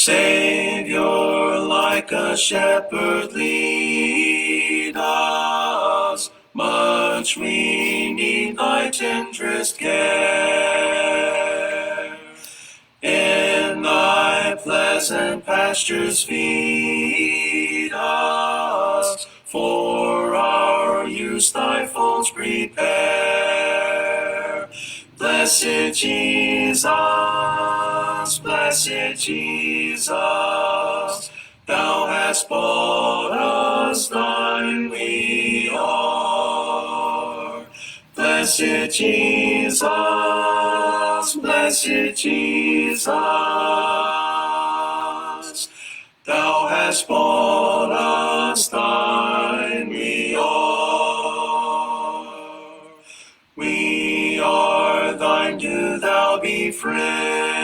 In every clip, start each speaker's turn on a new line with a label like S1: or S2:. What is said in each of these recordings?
S1: Savior, like a shepherd, lead us. Much we need thy tenderest care. In thy pleasant pastures feed us. For our use thy folds prepare. Blessed Jesus, thou hast bought us, thine we are. Blessed Jesus, thou hast bought us, thine we are. We are thine, do thou befriend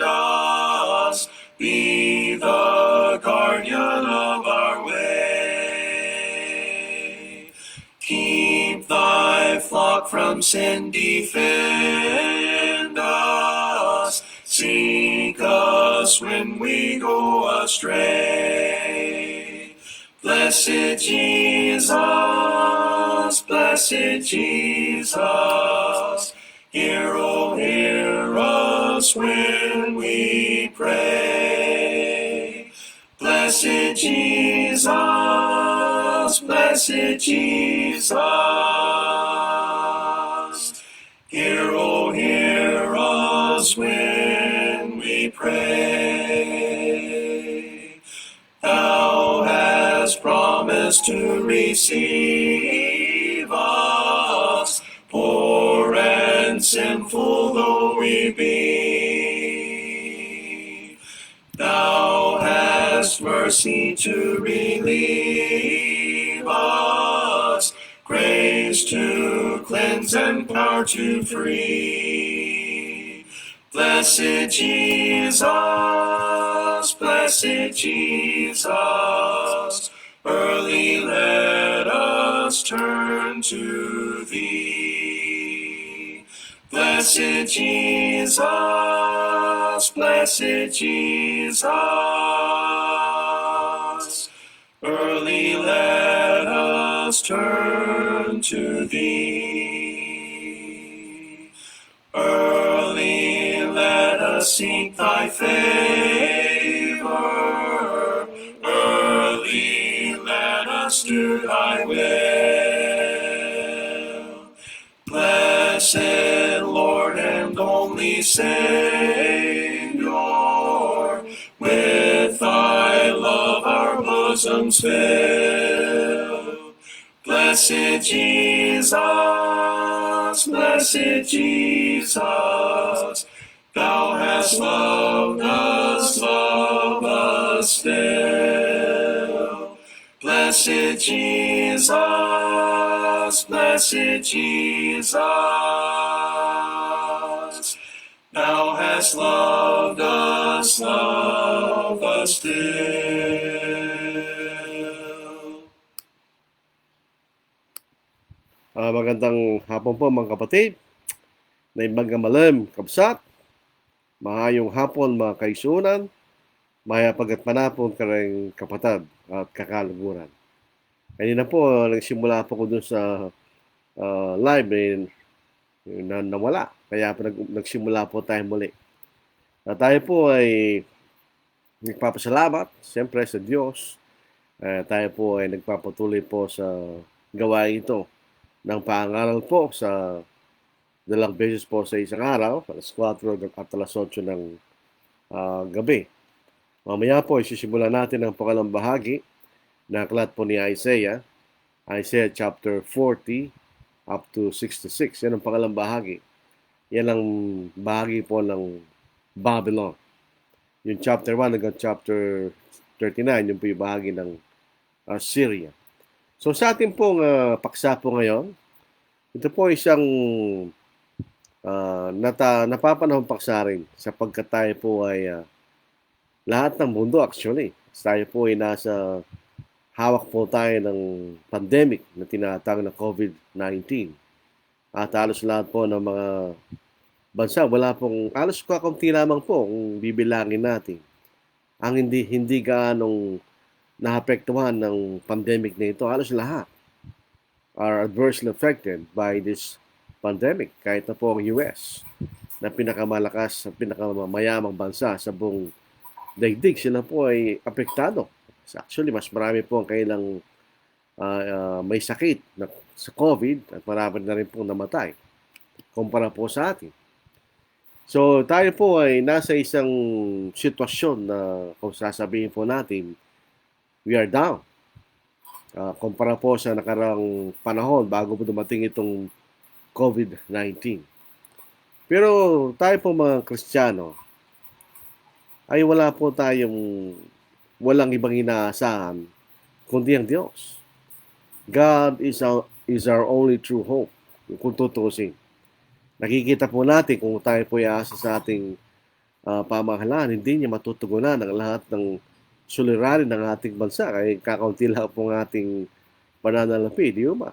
S1: us, be the guardian of our way. Keep thy flock from sin, defend us, seek us when we go astray. Blessed Jesus, hear, oh, hear us when we pray. Blessed Jesus, hear, oh, hear us when we pray. Thou hast promised to receive us, poor and sinful though we be. Thou hast mercy to relieve us, grace to cleanse and power to free. Blessed Jesus, early let us turn to thee. Blessed Jesus, early let us turn to thee. Early let us seek thy favor. Early let us do thy will. Blessed Lord and only Savior, with thy love our bosoms fill. Blessed Jesus, thou hast loved us still. Blessed Jesus, thou hast loved us still.
S2: Magandang hapon po mga kapatid, na imbang malam, kabsat, mahayong hapon mga kaisunan, mayapagat manapon kareng kapatad at kakalaguran. Kanina po, nagsimula po ko dun sa live na nawala, kaya nagsimula po tayo muli. Tayo po ay nagpapasalamat, siyempre sa Diyos. Tayo po ay nagpapatuloy po sa gawain ito ng pangaral po sa dalang beses po sa isang araw, alas 4 at alas 8 ng gabi. Mamaya po, isisimulan natin ang pangalang bahagi na aklat po ni Isaiah chapter 40 up to 66. Yan ang pangalang bahagi. Yan ang bahagi po ng Babylon. Yung chapter 1 hanggang chapter 39, yung po yung bahagi ng Syria. So sa ating pong paksa po ngayon, ito po isang napapanahong paksa rin sapagkat tayo po ay lahat ng mundo actually. Tayo po ay nasa hawak po tayo ng pandemic na tinatawag na COVID-19. At halos lahat po ng mga bansa, wala pong, halos kakaunti lamang po kung bibilangin natin ang hindi gaanong naapektuhan ng pandemic na ito. Halos lahat are adversely affected by this pandemic. Kahit na po ang US na pinakamalakas at pinakamayamang bansa sa buong daigdig, sila po ay apektado. Actually, mas marami po ang kailang may sakit na, sa COVID at marami na rin pong namatay kumpara po sa atin. So tayo po ay nasa isang sitwasyon na kung sasabihin po natin, we are down. Kumpara po sa nakarang panahon bago po dumating itong COVID-19. Pero tayo po mga Kristiyano, ay walang ibang inaasahan kundi ang Diyos. God is our only true hope, kung tutusin. Nakikita po natin kung tayo po iasa sa ating pamahalaan, hindi niya matutugunan ang lahat ng suliranin ng ating bansa. Kaya kakaunti lang po ang ating pananalapi, di ba?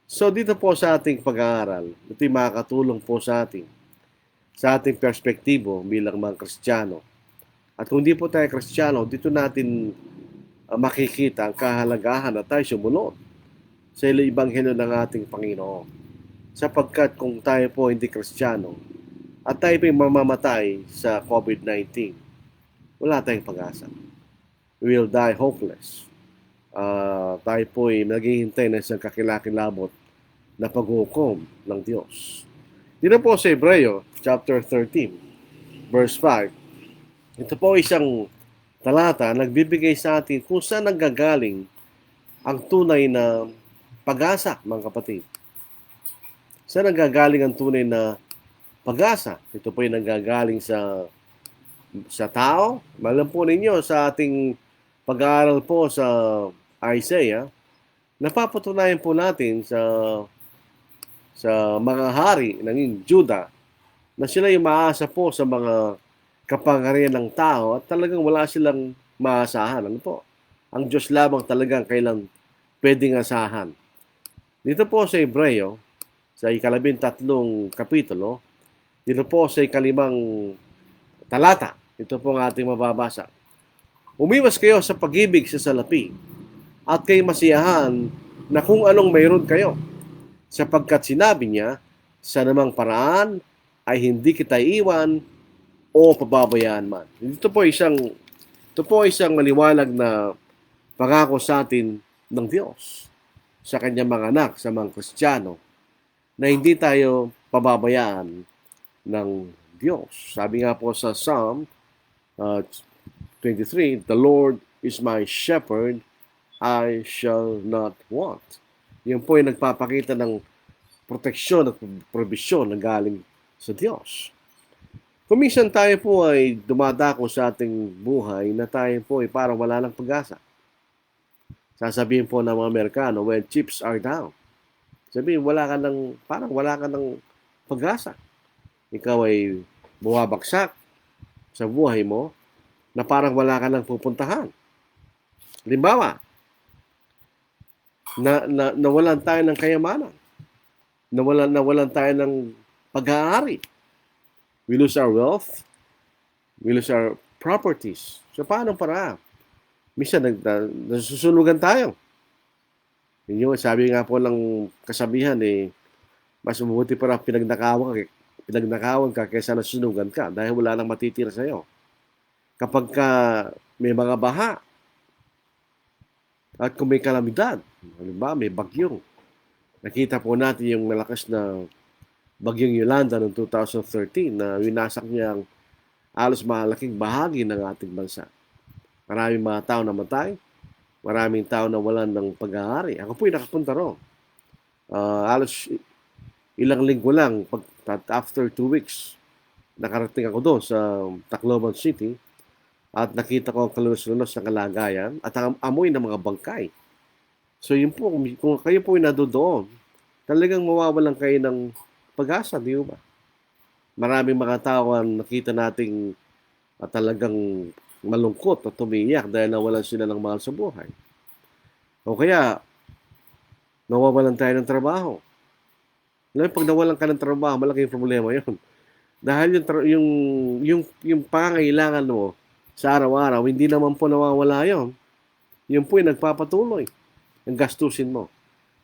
S2: So dito po sa ating pag-aaral, ito'y makakatulong po sa ating perspektibo bilang mga Kristiyano. At kung di po tayo Kristiyano, dito natin makikita ang kahalagahan na tayo sumunod sa Ebanghelyo ng ating Panginoon. Sapagkat kung tayo po hindi Kristiyano at tayo po mamamatay sa COVID-19, wala tayong pag-asa. We will die hopeless. Tayo po ay naghihintay na isang kakilakilabot na paghukom ng Diyos. Dito po sa Hebreo, chapter 13, verse 5, ito po isang talata nagbibigay sa atin kung saan nanggagaling ang tunay na pag-asa, mga kapatid. Saan nanggagaling ang tunay na pag-asa? Ito po ay nanggagaling sa tao. Malam po ninyo sa ating pag-aaral po sa Isaiah, napapatunayan po natin sa mga hari ng Juda na sila yung maasa po sa mga kapangyarihan ng tao at talagang wala silang maasahan. Ano po? Ang Diyos lamang talagang kailang pwedeng asahan. Dito po sa Hebreo, sa 13 kapitulo, dito po sa 5 talata, ito po ang ating mababasa. Umiwas kayo sa pag-ibig sa salapi at kay masiyahan na kung anong mayroon kayo, sapagkat sinabi niya, sa namang paraan ay hindi kita iwan o pababayaan man. Ito po isang maliwanag na pangako sa atin ng Diyos sa kanyang mga anak, sa mga Kristiyano, na hindi tayo pababayaan ng Diyos. Sabi nga po sa Psalm 23, the Lord is my shepherd, I shall not want. Yan po ay nagpapakita ng proteksyon at provisyon na galing sa Diyos. Kung minsan tayo po ay dumadako sa ating buhay na tayo po ay parang wala ng pag-asa. Sasabihin po ng mga Amerikano, when chips are down. Sabihin, parang wala ka ng pag-asa. Ikaw ay bumabagsak sa buhay mo na parang wala ka ng pupuntahan. Halimbawa, nawalan tayo ng kayamanan. Nawalan tayo ng pag-aari. We lose our wealth. We lose our properties. So, paano para? Minsan, nasusunugan tayo. Yun, sabi nga po ng kasabihan, mas mabuti para pinagnakawan ka kaysa nasusunugan ka dahil wala nang matitira sa'yo. Kapag may mga baha at kung may kalamidad, halimbawa may bagyo, nakita po natin yung malakas na bagyong Yolanda noong 2013 na winasak niya ang halos malaking bahagi ng ating bansa. Maraming mga tao namatay, maraming tao na walan ng pag-aari. Ako po'y nakapunta roon. Halos ilang linggo lang, after 2 weeks, nakarating ako doon sa Tacloban City at nakita ko ang kalunos-lunos na kalagayan at ang amoy ng mga bangkay. So yun po, kung kayo po'y nadoon, talagang mawawalan kayo ng pag-asa, di ba? Maraming mga tao ang nakita nating talagang malungkot at tumiyak dahil nawalan sila ng mahal sa buhay. O kaya, nawawalan tayo ng trabaho. Pag nawalan ka ng trabaho, malaking problema yun. Dahil yung pangangailangan mo sa araw-araw, hindi naman po nawawala yon. Yun po yung nagpapatuloy. Ang gastusin mo.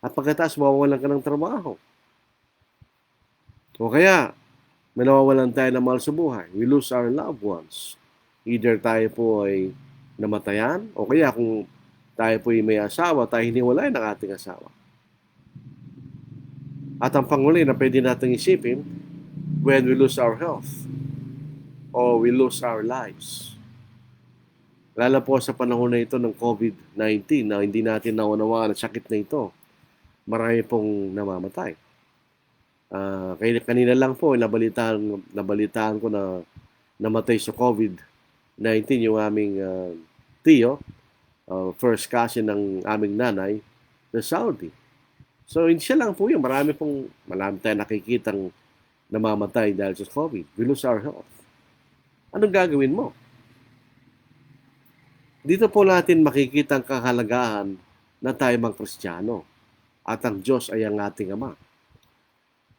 S2: At pagkatapos, mawawalan ka ng trabaho. O kaya, may nawawalan tayo ng mahal sa buhay. We lose our loved ones. Either tayo po ay namatayan, o kaya kung tayo po ay may asawa, tayo hiniwalay ng ating asawa. At ang panghuli na pwede natin isipin, when we lose our health, or we lose our lives. Lalo po sa panahon na ito ng COVID-19 na hindi natin naunawaan ang sakit na ito, marami pong namamatay. Kanina lang po, nabalitaan ko na namatay sa COVID-19 yung aming tiyo, first cousin ng aming nanay sa Saudi. So, siya lang po yun. Marami tayong nakikitang namamatay dahil sa COVID. We lose our health. Anong gagawin mo? Dito po natin makikita ang kahalagahan na tayo mga Kristiyano at ang Diyos ay ang ating Ama.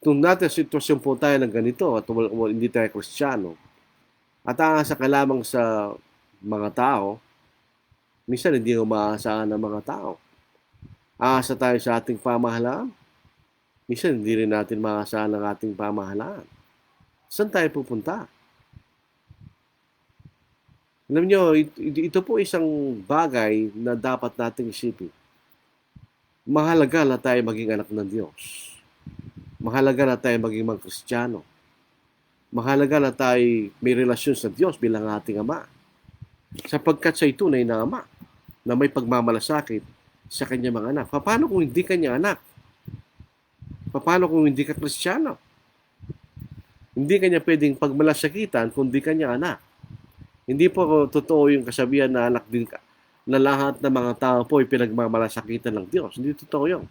S2: Kung natin sitwasyon po tayo ng ganito at hindi tayo Kristiyano at aasa ka lamang sa mga tao, minsan hindi umaasahan ng mga tao. Aasa tayo sa ating pamahalaan, minsan hindi rin natin maasahan ng ating pamahalaan. Saan tayo pupunta? Alam nyo, ito po isang bagay na dapat nating isipin. Mahalaga na tayo maging anak ng Diyos. Mahalaga na tayo maging mga Kristiyano. Mahalaga na tayo may relasyon sa Diyos bilang ating Ama. Sapagkat siya tunay na Ama na may pagmamalasakit sa kanyang mga anak. Paano kung hindi kanya anak? Paano kung hindi ka Kristiyano? Hindi kanya pwedeng pagmalasakitan kung hindi kanya anak. Hindi po totoo yung kasabihan na anak din ka, na lahat ng mga tao po ay pinagmamalasakitan ng Diyos. Hindi totoo yun.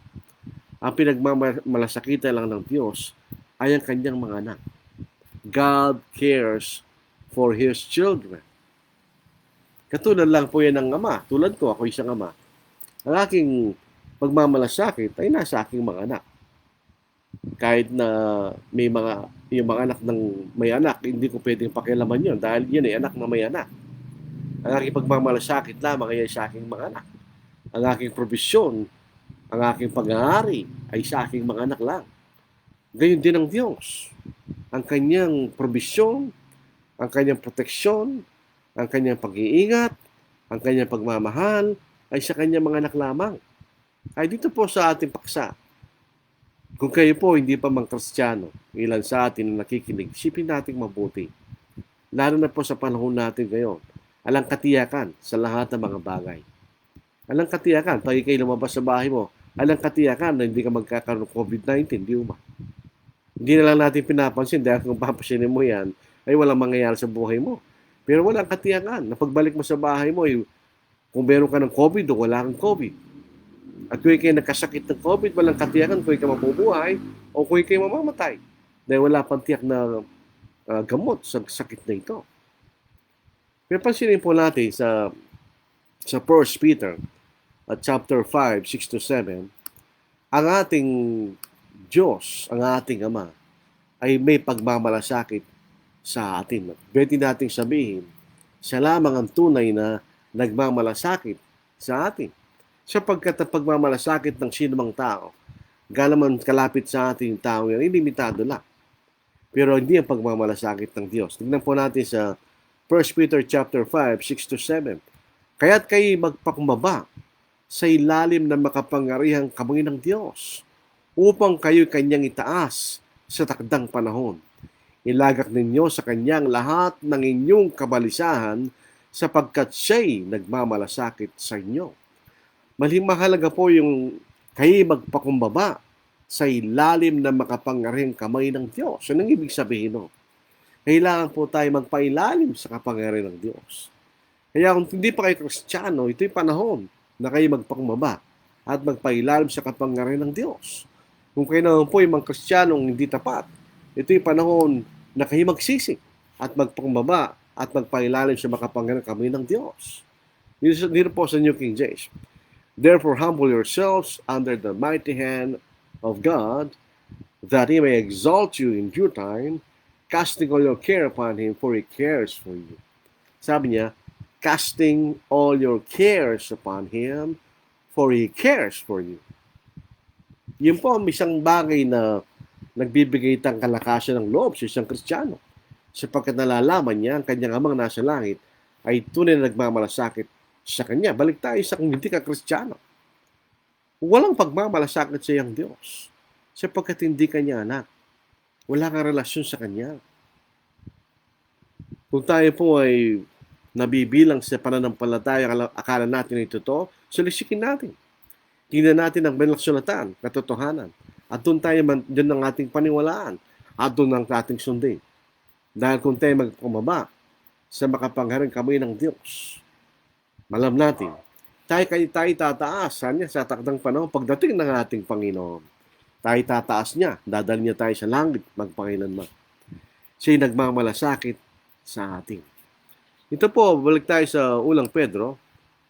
S2: Ang pinagmamalasakitan lang ng Diyos ay ang kanyang mga anak. God cares for His children. Katulad lang po yan ng Ama. Tulad ko, ako isang Ama. Ang aking pagmamalasakit ay nasa aking mga anak. Kahit na yung mga anak ng may anak, hindi ko pwedeng pakialaman yun dahil yun ay anak na may anak. Ang aking pagmamalasakit lamang ay sa aking mga anak. Ang aking probisyon, ang aking pag-aari ay sa aking mga anak lang. Gayon din ang Diyos. Ang kanyang probisyon, ang kanyang proteksyon, ang kanyang pag-iingat, ang kanyang pagmamahal ay sa kanyang mga anak lamang. Ay dito po sa ating paksa. Kung kayo po hindi pa mga Kristiyano, ilan sa atin na nakikinig, isipin natin mabuti. Lalo na po sa panahon natin ngayon, alang katiyakan sa lahat ng mga bagay. Alang katiyakan, pag kayo lumabas sa bahay mo, alang katiyakan na hindi ka magkakaroon ng COVID-19, di ba? Hindi na lang natin pinapansin dahil kung papansinin mo yan, ay walang mangyayari sa buhay mo. Pero walang katiyakan na pagbalik mo sa bahay mo, kung meron ka ng COVID o wala kang COVID. At kung kayo nagkasakit ng COVID, walang katiyakan kung kayo mabubuhay o kung kayo mamamatay. Dahil wala pang tiyak na gamot sa sakit na ito. Pero pansinin po natin sa 1 Peter at chapter 5, 6-7, ang ating Diyos, ang ating Ama, ay may pagmamalasakit sa atin. Pwede nating sabihin, siya lamang ang tunay na nagmamalasakit sa atin. Sapagkat ang pagmamalasakit ng sinumang tao, galaman kalapit sa ating tao yan, ilimitado lang. Pero hindi ang pagmamalasakit ng Diyos. Tignan po natin sa 1 Peter chapter 5, 6-7. Kaya't kayo magpakumbaba sa ilalim ng makapangyarihang kamay ng Diyos upang kayo kanyang itaas sa takdang panahon. Ilagak ninyo sa kanyang lahat ng inyong kabalisahan sapagkat siya'y nagmamalasakit sa inyo. Maling mahalaga po yung kayo magpakumbaba sa ilalim ng makapangyarihang kamay ng Diyos. Anong ibig sabihin no? Kailangan po tayo magpailalim sa kapangyarihan ng Diyos. Kaya kung hindi pa kayo Kristiyano, ito'y panahon na kayo magpakumbaba at magpailalim sa kapangyarihan ng Diyos. Kung kayo naman po yung mga Kristiyanong hindi tapat, ito'y panahon na kayo magsisi at magpakumbaba at magpailalim sa makapangyarihang kamay ng Diyos. Dito po sa New King James. Therefore, humble yourselves under the mighty hand of God, that He may exalt you in due time, casting all your care upon Him, for He cares for you. Sabi niya, casting all your cares upon Him, for He cares for you. Yun po ang isang bagay na nagbibigay ng kalakasan ng loob sa isang Kristiyano. Sapagkat nalalaman niya ang kanyang amang nasa langit ay tunay na nagmamalasakit sa kanya. Balik tayo sa kung hindi ka Kristiyano. Walang pagmamalasakit sa iyang Diyos. Sapagkat hindi ka niya anak. Wala kang relasyon sa kanya. Kung tayo po ay nabibilang sa pananampalataya, akala natin ay totoo, salisikin natin. Tingnan natin ang banal na sulatan, katotohanan. At doon ang ating paniwalaan. At doon ang ating sundin. Dahil kung tayo magpumaba sa makapangyarihang kamay ng Diyos, malam natin, tayo tataas sa takdang panahon pagdating ng ating Panginoon. Tayo tataas niya, dadal niya tayo sa langit magpakailanman. Siya'y nagmamalasakit sa atin. Ito po, balik tayo sa ulang Pedro.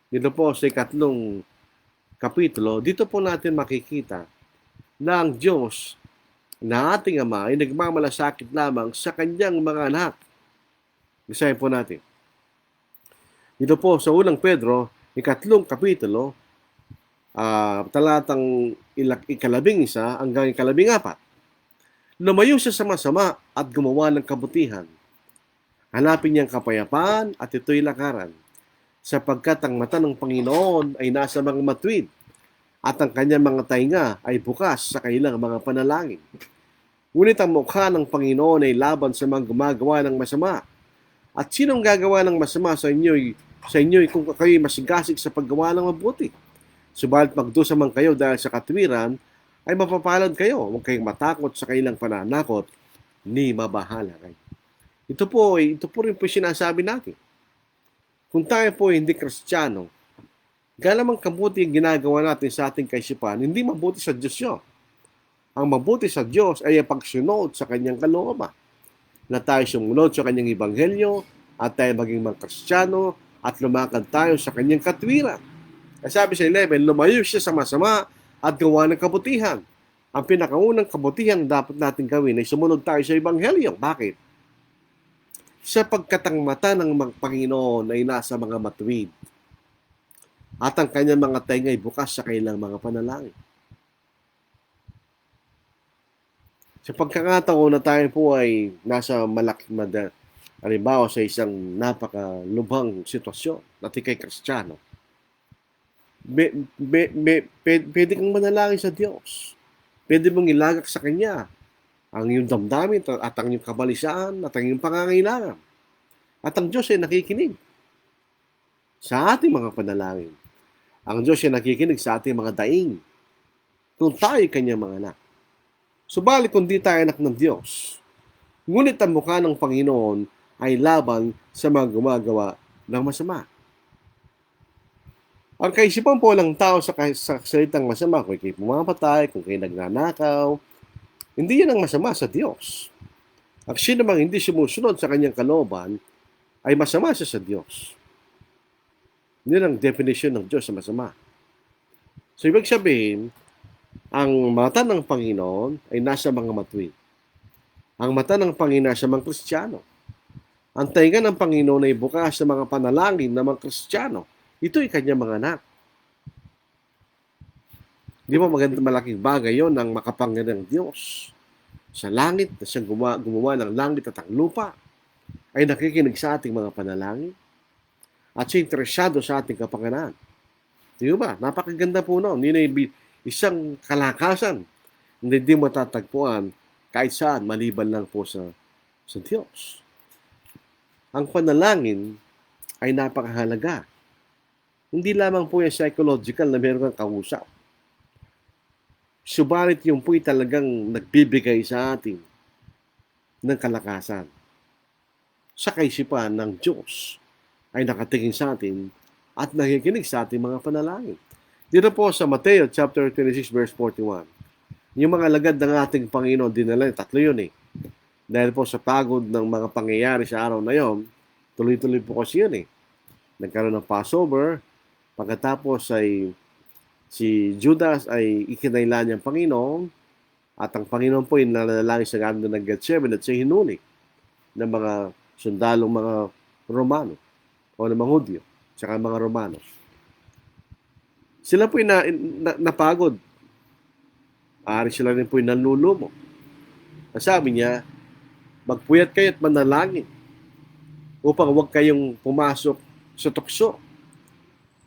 S2: Dito po sa 3 kapitulo, dito po natin makikita na ang Diyos na ating Ama ay nagmamalasakit lamang sa kanyang mga anak. Basahin po natin. Dito po sa unang Pedro, 3 kapitulo, talatang 11 hanggang 14. Lumayo siya sa masama at gumawa ng kabutihan. Hanapin niyang kapayapaan at ito'y lakaran, sapagkat ang mata ng Panginoon ay nasa mga matuwid at ang kanyang mga tainga ay bukas sa kanilang mga panalangin. Ngunit ang mukha ng Panginoon ay laban sa mga gumagawa ng masama. At sinong gagawa ng masama sa inyo kung kayo'y masigasig sa paggawa ng mabuti? Subalit magdusa man kayo dahil sa katwiran, ay mapapalad kayo. Huwag kayong matakot sa kanilang pananakot, ni mabahala kayo. Ito po rin po sinasabi natin. Kung tayo po hindi Kristiyano, galamang kabuti ang ginagawa natin sa ating kaisipan, hindi mabuti sa Diyos yun. Ang mabuti sa Diyos ay ang pagsunod sa kanyang kalooban. Na tayo sumunod sa kanyang ebanghelyo at tayo maging mga Kristiyano at lumakad tayo sa kanyang katwiran. Sabi sa 11, lumayo siya sa masama at gawa ng kabutihan. Ang pinakaunang kabutihan dapat natin gawin ay sumunod tayo sa ebanghelyo. Bakit? Sapagkat ang mata ng Panginoon ay nasa mga matuwid at ang kanyang mga tainga ay bukas sa kanilang mga panalangin. Sa pagkakataon na tayo po ay nasa halimbawa sa isang napakalubhang sitwasyon at ikay Kristiyano, pwede kang manalangin sa Diyos. Pwede mong ilagak sa Kanya ang iyong damdamin at ang iyong kabalisaan at ang iyong pangangailangan. At ang Diyos ay nakikinig sa ating mga panalangin. Ang Diyos ay nakikinig sa ating mga daing kung tayo Kanyang mga anak. Subalit kung di tayo anak ng Diyos, ngunit ang mukha ng Panginoon ay laban sa mga gumagawa ng masama. Ang kaisipan po ng tao sa salitang masama, kung kayo pumapatay, kung kayo nagnanakaw, hindi yan ang masama sa Diyos. Ang sino mang hindi sumusunod sa kanyang kalooban, ay masama siya sa Diyos. Yan ang definition ng Diyos sa masama. So, ibig sabihin, ang mata ng Panginoon ay nasa mga matuwid. Ang mata ng Panginoon sa mga Kristiyano. Ang tainga ng Panginoon ay bukas sa mga panalangin ng mga Kristiyano. Ito ay kanyang mga anak. Di ba magandang malaking bagay yon ng makapangyarihang Diyos sa langit na siyang gumawa ng langit at ang lupa ay nakikinig sa ating mga panalangin at siya interesado sa ating kapanganahan. Di ba? Napakaganda po noon. Yun ay isang kalakasan na hindi matatagpuan kahit saan maliban lang po sa Diyos. Ang panalangin ay napakahalaga. Hindi lamang po yung psychological na meron kang kausap. Subalit yung po'y talagang nagbibigay sa atin ng kalakasan. Sa kaisipan ng Diyos ay nakatingin sa atin at nakikinig sa ating mga panalangin. Dito po sa Mateo chapter 26 verse 41. Yung mga lagad ng ating Panginoon, dinala, tatlo yun eh. Dahil po sa pagod ng mga pangyayari sa araw na yon, tuloy-tuloy po kasi yun eh. Nagkaroon ng Passover, pagkatapos ay si Judas ay ikinayla niyang Panginoon, at ang Panginoon po ay nanalangin sa ganda ng Gethsemane at siya hinuli ng mga sundalong mga Romano. o ng mga Hudyo, tsaka mga Romano. Sila po'y napagod. Ari sila rin po'y nanlulumo. Sabi niya, magpuyat kayo at manalangin upang huwag kayong pumasok sa tukso.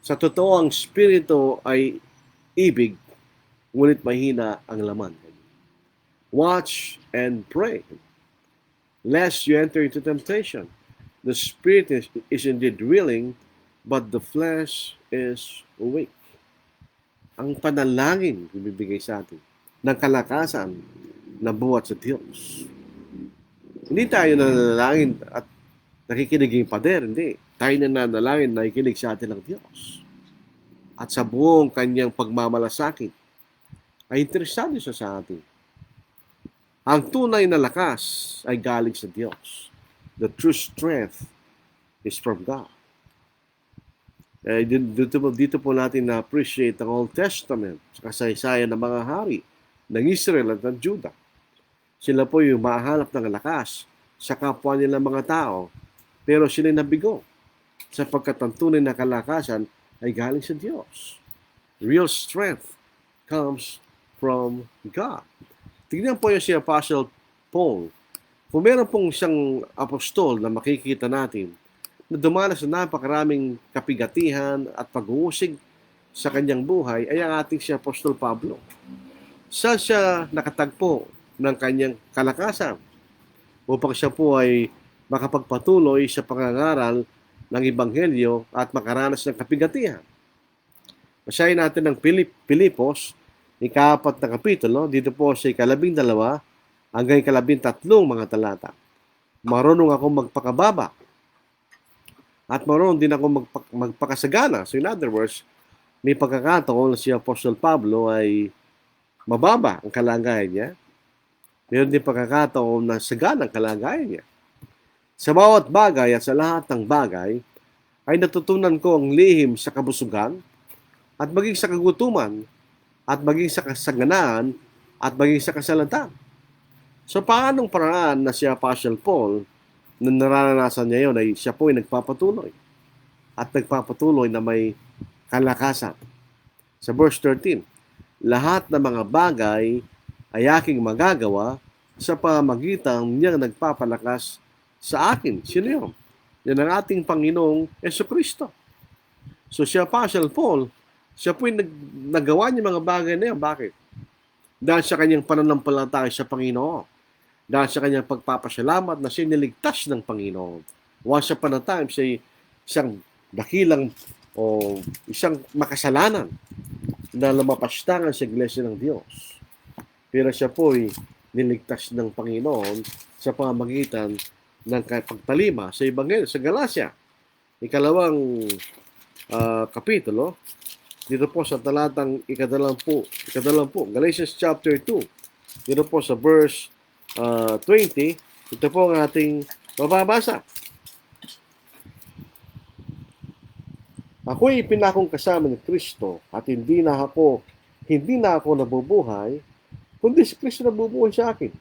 S2: Sa totoo, ang spirito ay ibig, ngunit mahina ang laman. Watch and pray, lest you enter into temptation. The spirit is indeed willing, but the flesh is weak. Ang panalangin ibibigay sa atin ng kalakasan na buhat sa Diyos. Hindi tayo nanalangin at nakikinig yung pader, hindi. Tayo nanalangin, nakikinig sa atin ng Diyos. At sa buong kanyang pagmamalasakit, ay interesado siya sa atin. Ang tunay na lakas ay galing sa Diyos. The true strength is from God. Dito po natin na-appreciate ang Old Testament sa kasaysayan ng mga hari ng Israel at ng Judah. Sila po yung mahanap ng lakas sa kapwa nila mga tao, pero sila nabigo sapagkat ang tunay na kalakasan ay galing sa Diyos. Real strength comes from God. Tignan po yung si Apostle Paul. Kung meron pong isang apostol na makikita natin na dumanas na napakaraming kapigatihan at pag-uusig sa kanyang buhay, ay ang ating si Apostol Pablo. Saan siya nakatagpo ng kanyang kalakasan upang siya po ay makapagpatuloy sa pangangaral ng Ebanghelyo at makaranas ng kapigatihan. Basahin natin ng Pilipos, ika-4 na kapitulo, dito po sa 12 hanggang 13 mga talata. Marunong ako magpakababa at marunong din ako magpakasagana. So in other words, may pagkakataon na si Apostol Pablo ay mababa ang kalagayan niya. Meron din pagkakataon na sagana ang kalagayan niya. Sa bawat bagay at sa lahat ng bagay, ay natutunan ko ang lihim sa kabusugan at maging sa kagutuman at maging sa kasaganaan at maging sa kasalatan. So paanong paraan na si Apostle Paul na naranasan niya yun ay siya po ay nagpapatuloy at nagpapatuloy na may kalakasan. Sa verse 13, lahat ng mga bagay ay aking magagawa sa pamamagitan niyang nagpapalakas sa akin. Sino yun? Yan ang ating Panginoong Jesucristo. So si Apostle Paul, siya po ay nagawa niya mga bagay na yan. Bakit? Dahil sa kanyang pananampalataya sa Panginoon. Dahil sa kanyang pagpapasalamat na siya niligtas ng Panginoon. Once upon a time, siya isang dakilang o isang makasalanan na lumapastangan sa iglesia ng Diyos. Pero siya po ay niligtas ng Panginoon sa pamamagitan ng pagtalima sa Ebanghelyo, sa Galacia. Ikalawang kapitulo, dito po sa talatang ikadalawampu, Galatians chapter 2, dito po sa verse 20, ito po ang ating mababasa. Ako'y pinakong kasama ni Kristo at hindi na ako nabubuhay, kundi si Kristo nabubuhay sa akin.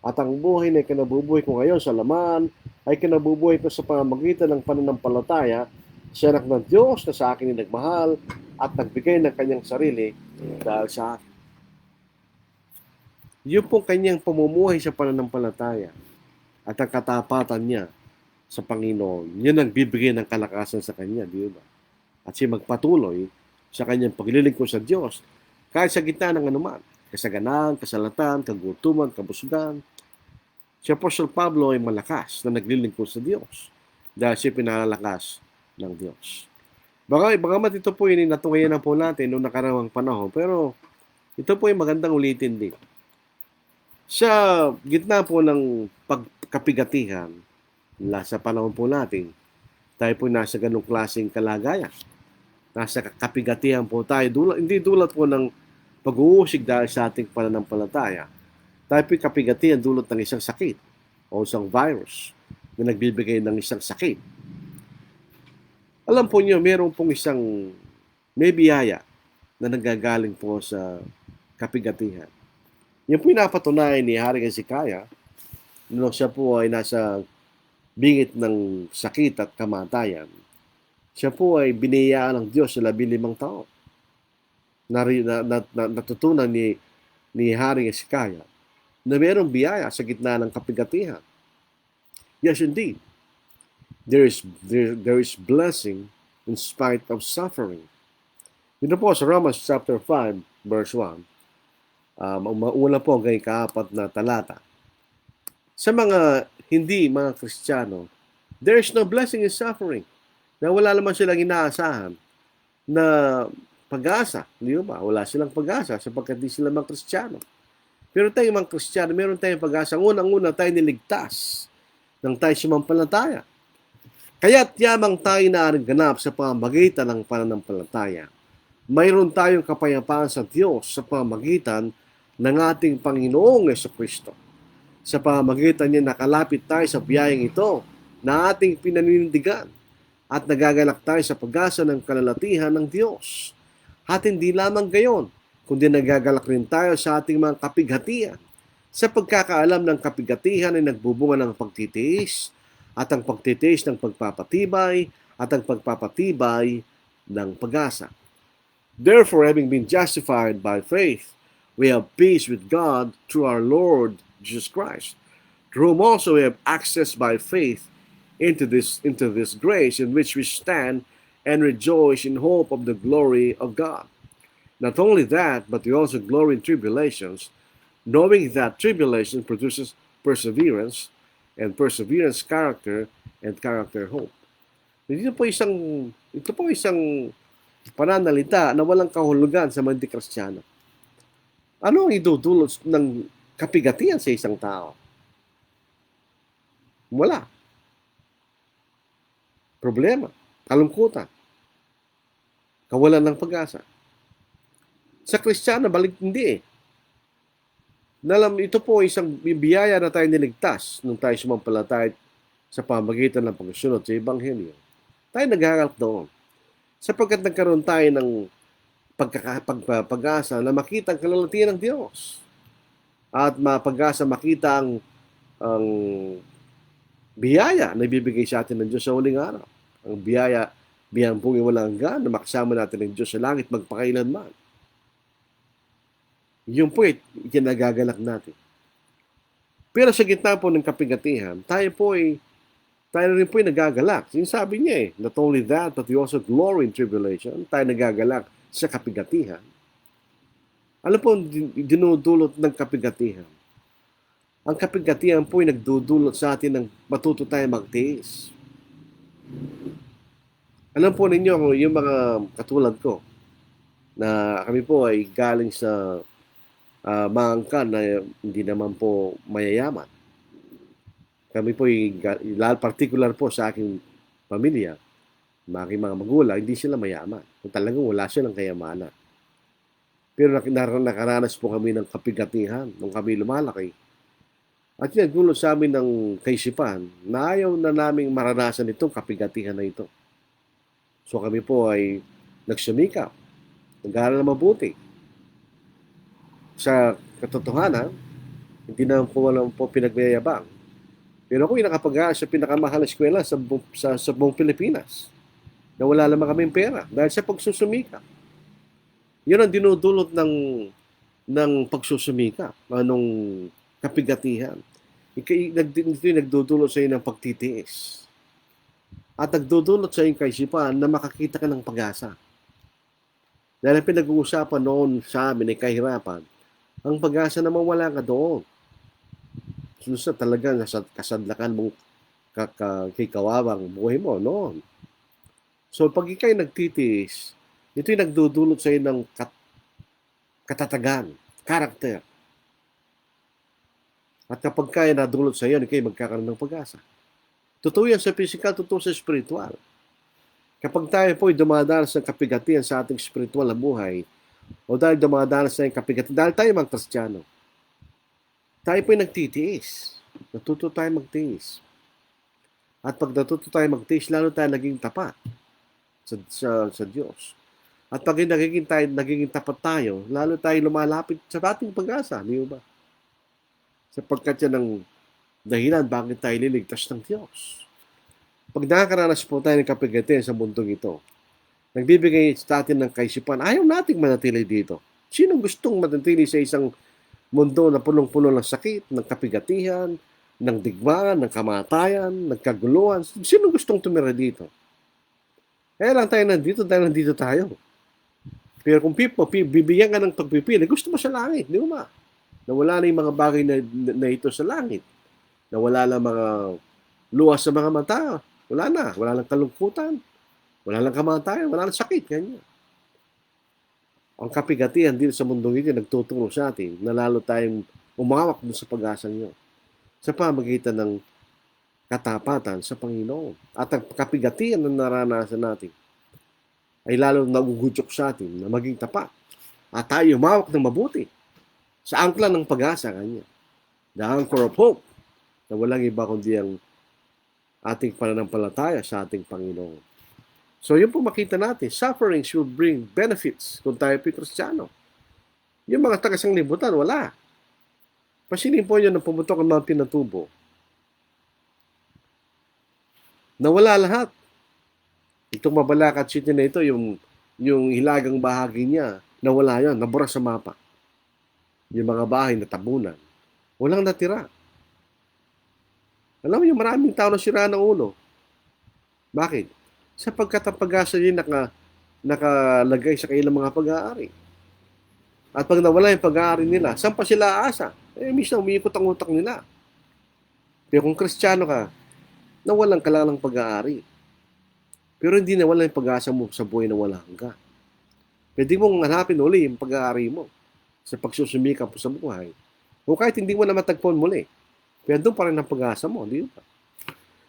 S2: At ang buhay na kinabubuhay ko ngayon sa laman ay kinabubuhay ko sa pamamagitan ng pananampalataya sa anak ng Diyos na sa akin ay nagmahal at nagbigay ng kanyang sarili dahil sa akin. Yun pong kanyang pamumuhay sa pananampalataya at ang katapatan niya sa Panginoon, yun ang bibigay ng kalakasan sa kanya, di ba? At siya magpatuloy sa kanyang paglilingkod sa Diyos kahit sa gitna ng anuman, kasaganaan, kasalatan, kagutuman, kabusugan. Si Apostol Pablo ay malakas na naglilingkod sa Diyos dahil siya pinalalakas ng Diyos. Bagamat ito po yung natungayan po natin noong nakarawang panahon, pero ito po yung magandang ulitin din. Sa gitna po ng pagkapigatihan, sa panahon po natin, tayo po nasa ganong klaseng kalagayan. Nasa kapigatihan po tayo, hindi dulot po ng pag-uusig dahil sa ating pananampalataya. Tayo po kapigatihan dulot ng isang sakit o isang virus na nagbibigay ng isang sakit. Alam po niyo, meron pong may biyaya na nanggagaling po sa kapigatihan. Yung po napatunayan ni Haring Hezekiah, nung siya po ay nasa bingit ng sakit at kamatayan, Siya po ay biniyayaan ng Diyos sa 15 taon. Natutunan ni Haring Hezekiah na mayroong biyaya sa gitna ng kapigatihan. Yes, indeed. There is blessing in spite of suffering. Dito po sa Romans chapter 5, verse 1, una po ang kaapat na talata. Sa mga hindi mga Kristiyano, there is no blessing in suffering. Na wala naman silang inaasahan na pag-asa. Hindi ba? Wala silang pag-asa sapagkat di sila mga Kristiyano. Pero tayo mga Kristiyano, meron tayong pag-asa. Unang-una tayo niligtas nang tayo sumampalataya. Kaya't yamang tayo naaring ganap sa pamamagitan ng pananampalataya. Mayroon tayong kapayapaan sa Diyos sa pamamagitan ng ating Panginoong Jesucristo. Sa pamamagitan niya nakalapit tayo sa biyayang ito na ating pinaninindigan at nagagalak tayo sa pag-asa ng kalalatihan ng Diyos. At hindi lamang gayon, kundi nagagalak rin tayo sa ating mga kapighatian. Sa pagkakaalam ng kapighatian ay nagbubunga ng pagtitiis, at ang pagtitiis ng pagpapatibay, at ang pagpapatibay ng pag-asa. Therefore, having been justified by faith, we have peace with God through our Lord Jesus Christ, through whom also we have access by faith into this grace in which we stand and rejoice in hope of the glory of God. Not only that, but we also glory in tribulations, knowing that tribulation produces perseverance, and perseverance character, and character hope. Ito po isang pananalita na walang kahulugan sa mga Kristiyano. Ano ang idudulot ng kapigatian sa isang tao? Wala. Problema, kalungkutan, kawalan ng pag-asa. Sa Kristiyano, balik hindi eh. Ito po isang biyaya na tayo niligtas nung tayo sumampalataya sa pamamagitan ng pagsunod sa Ebanghelyo. Tayo naghahanap doon. Sapagkat nagkaroon tayo ng pag-asa na makita ang kalalatian ng Diyos. At mapag-asa makita ang biyaya na ibibigay sa atin ng Diyos sa huling araw. Ang biyayang pong walang hanggan na makasama natin ng Diyos sa langit magpakailanman. Yung po ikinagagalak natin. Pero sa gitna po ng kapigatihan, tayo rin po nagagalak. Sinasabi niya not only that, but we also glory in tribulation. Tayo nagagalak sa kapigatihan. Ano po ang dinudulot ng kapigatihan? Ang kapigatihan po ay nagdudulot sa atin ng matuto tayo magtiis. Alam po ninyo, yung mga katulad ko, na kami po ay galing sa maangkan na hindi naman po mayayaman. Kami po particular po sa aking pamilya, aking mga magulang, hindi sila mayaman. Kung talagang wala silang kayamanan. Pero nakaranas po kami ng kapigatihan nung kami lumalaki. At yan, gulo sa amin ng kaisipan na ayaw na naming maranasan itong kapigatihan na ito. So kami po ay nagsumikap, nag-aaral na mabuti. Sa katotohanan, hindi na po walang po pinagmayabang. Pero ako yung nakapag-aaral sa pinakamahal na eskwela sa buong Pilipinas. Na wala naman kaming pera dahil sa pagsusumikap. Yun ang dinudulot ng pagsusumikap, anong kapigatihan. Ito yung nagdudulot sa iyo ng pagtitiis. At nagdudulot sa iyong kaisipan na makakita ka ng pag-asa. Dahil ang pinag-uusapan noon sa amin ay kahirapan, ang pag-asa naman wala ka doon. Susunod talaga nasa kasadlakan mong kikawawang buhay mo noon. So pag ikay nagtitiis, ito yung nagdudulot sa iyo ng katatagan, karakter. At kapag kaya nadulot sa iyo, ikay magkakaroon ng pag-asa. Totoo yan sa physical, totoo sa spiritual. Kapag tayo po ay dumadanas ng kapigatian sa ating spiritual na buhay, o dahil dumadanas na yung kapigatian, dahil tayo mga Kristiyano, tayo po ay nagtitiis. Natuto tayo magtiis. At pag natuto tayo magtiis, lalo tayo naging tapat sa Diyos. At pag naging tapat tayo, lalo tayo lumalapit sa ating pag-asa. Di ba? Sapagkat yan ang dahilan bakit tayo liligtas ng Diyos. Pag nakakaranas po tayo ng kapigatian sa mundong ito, nagbibigay sa atin ng kaisipan, ayaw nating manatili dito. Sino gustong manatili sa isang mundo na punong-puno ng sakit, ng kapigatihan, ng digmaan, ng kamatayan, ng kaguluhan? Sino gustong tumira dito? Kaya lang tayo nandito dahil nandito tayo. Pero kung bibigyan ka ng pagpipili, gusto mo sa langit, di ba? Nawala na yung mga bagay na ito sa langit. Nawala na mga luwas sa mga mata. Wala na. Wala lang kalungkutan. Wala lang kamatayan. Wala lang sakit. Ganyan. Ang kapigatihan dito sa mundong ito nagtutulong sa atin na lalo tayong umawak dun sa pag-asang yun. Sa pamagitan ng katapatan sa Panginoon. At ang kapigatihan na naranasan natin ay lalong nagugudyok sa atin na maging tapat. At tayo umawak ng mabuti sa angkla ng pag-asa kanya. The anchor of hope na walang iba kundi ang ating pananampalataya sa ating Panginoon. So yun po makita natin, suffering should bring benefits kung tayo po Kristiyano. Yung mga taga-sanglibutan, wala. Pasinin po yun na pumutok ang mga pinatubo. Nawala lahat. Itong Mabalacat City na ito, yung hilagang bahagi niya, nawala yan, nabura sa mapa. Yung mga bahay na tabunan. Walang natira. Alam mo yung maraming tao na sira ng ulo. Bakit? Sapagkat ang pag-asa niya nakalagay sa kailang mga pag-aari. At pag nawala yung pag-aari nila, saan pa sila aasa? Minsan umiikot ang utak nila. Pero kung Kristiyano ka, nawalan ka lang ng pag-aari. Pero hindi nawala yung pag-asa mo sa buhay na wala hanggan. Pwede mong hanapin uli yung pag-aari mo sa pagsusumikap sa buhay. O kahit hindi mo na matagpuan muli, pero doon pa rin ang pag-asa mo, di ba?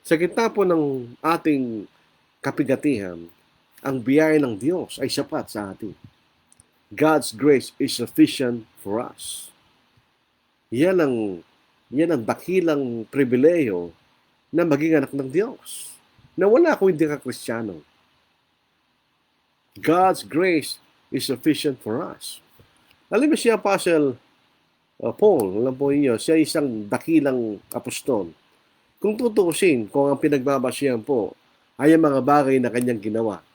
S2: Sa gitna po ng ating kapigatihan, ang biyaya ng Diyos ay sapat sa atin. God's grace is sufficient for us. Yan ang dakilang pribileyo na maging anak ng Diyos. Na wala kung hindi ka Kristiyano. God's grace is sufficient for us. Alam mo siya, Apostle Paul, alam po niyo, siya isang dakilang apostol. Kung tutuusin, kung ang pinagbabasihan po ay ang mga bagay na kanyang ginawa.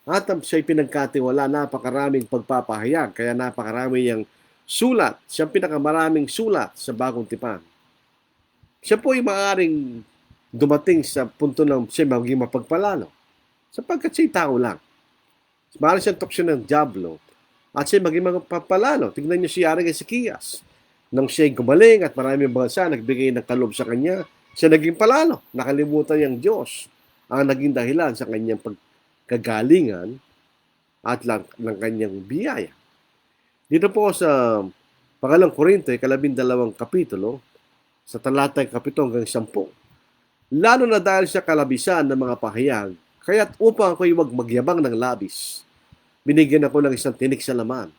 S2: At siya'y pinagkatiwala, napakaraming pagpapahayag, kaya napakarami niyang sulat. Siyang pinakamaraming sulat sa Bagong Tipan. Siya po ay maaaring dumating sa punto ng siya maging mapagpalalo. Sapagkat siya'y tao lang. Maaaring siyang tuksyon ng Diablo at siya maging mapagpalalo. Tingnan niyo si Aring Ezekias. Nang siya'y gumaling at maraming bansa nagbigay ng kalob sa kanya, siya naging palalo. Nakalimutan niyang Diyos ang naging dahilan sa kanyang pagkagalingan at ng kanyang biyaya. Dito po sa Pangalang Korinto, 12 kapitulo, sa talatang 7 hanggang 10. Lalo na dahil sa kalabisan ng mga pahayag, kaya't upang ako'y huwag magyabang ng labis, binigyan ako ng isang tinik sa laman,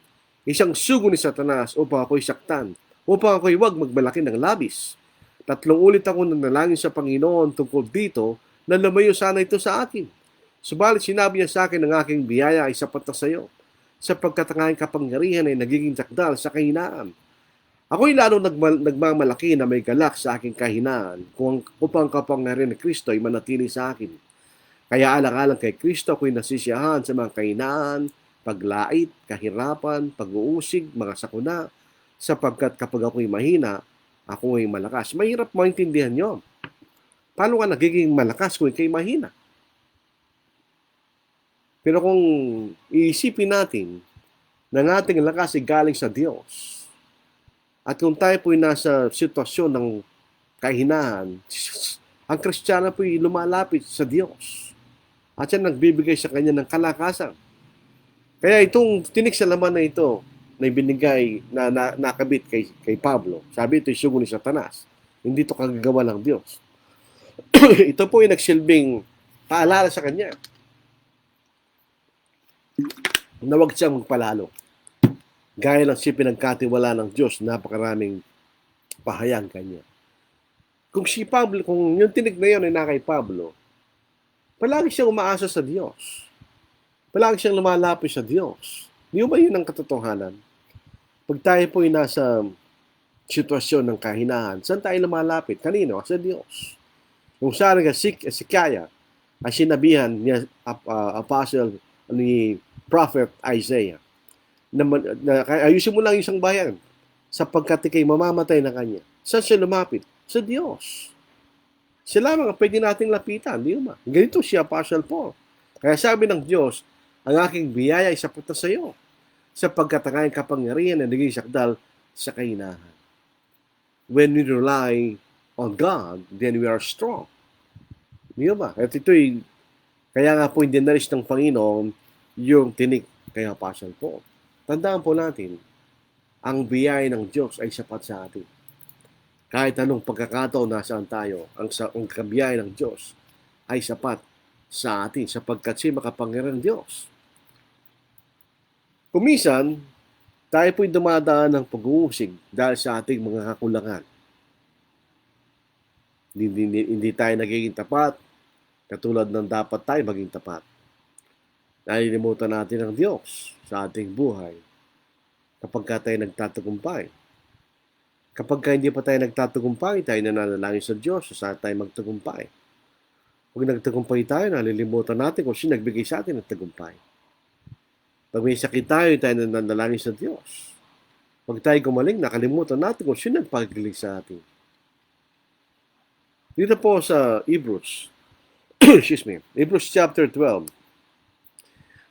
S2: isang sugo ni Satanas upang ako'y saktan, upang ako'y huwag magmalaki ng labis. 3 ulit ako nanalangin sa Panginoon tungkol dito na lumayo sana ito sa akin. Subalit sinabi niya sa akin ng aking biyaya ay sapat na sa iyo, sapagkat ang aking kapangyarihan ay nagiging takdal sa kahinaan. Ako'y lalo nagmamalaki na may galak sa aking kahinaan upang kapangyarihan ni Kristo ay manatili sa akin. Kaya alang-alang kay Kristo ako'y nasisiyahan sa mga kahinaan, paglait, kahirapan, pag-uusig, mga sakuna, sapagkat kapag ako'y mahina, ako ay malakas. Mahirap maintindihan nyo. Paano ka nagiging malakas kung ikay mahina? Pero kung iisipin natin na ang ating lakas ay galing sa Diyos, at kung tayo po'y nasa sitwasyon ng kahinaan, ang Kristiyano po'y lumalapit sa Diyos. At siya nagbibigay sa kanya ng kalakasan. Kaya itong tinik sa laman na ito, na binigay, na nakabit kay Pablo, sabi ito'y sugo ni Satanas. Hindi ito kagagawa ng Diyos. Ito po'y nagsilbing paalala sa kanya na huwag siyang magpalalo. Gaya lang siya pinagkatiwala ng Diyos, napakaraming pahayag kanya. Kung si Pablo, kung yung tinig na yun ay na kay Pablo, palagi siyang umaasa sa Diyos. Palagi siyang lumalapit sa Diyos. Di ba yun ang katotohanan? Pag tayo po ay nasa sitwasyon ng kahinaan, saan tayo lumalapit? Kanino? Sa Diyos. Kung saan nga si Kaya, ay sinabihan ni Apostle ni Prophet Isaiah na ayusin mo lang yung isang bayan sapagkat ikay mamamatay na kanya. Saan siya lumapit? Sa Diyos. Siya lamang ang pwede nating lapitan, di ba? Ganito si Apostle Paul. Kaya sabi ng Diyos, ang aking biyaya ay sapat na sa iyo, sapagkat ang aking kapangyarihan ay naging sakdal sa kainahan. When we rely on God, then we are strong. Di ba? At ito'y, kaya nga po hindi nalis ng Panginoon yung tinik kay Apostle Paul. Tandaan po natin, ang biyaya ng Diyos ay sapat sa atin. Kahit anong pagkakataon nasaan tayo, ang kabiyaya ng Diyos ay sapat sa atin sapagkat siya makapangyarihan ng Diyos. Kumisan, tayo po'y dumadaan ng pag-uusig dahil sa ating mga kakulangan. Hindi tayo nagiging tapat, katulad ng dapat tayo maging tapat. Nalilimutan natin ang Diyos sa ating buhay kapag tayo nagtatagumpay. Kapag hindi pa tayo nagtatagumpay, tayo nananalangin sa Diyos sa tayo magtagumpay. Pag nagtagumpay tayo, nalilimutan natin kung sino nagbigay sa atin ng tagumpay. Pag may sakit tayo, tayo nananalangin sa Diyos. Pag tayo gumaling, nakalimutan natin kung sino nagpagaling sa atin. Dito po sa Hebrews, Hebrews chapter 12,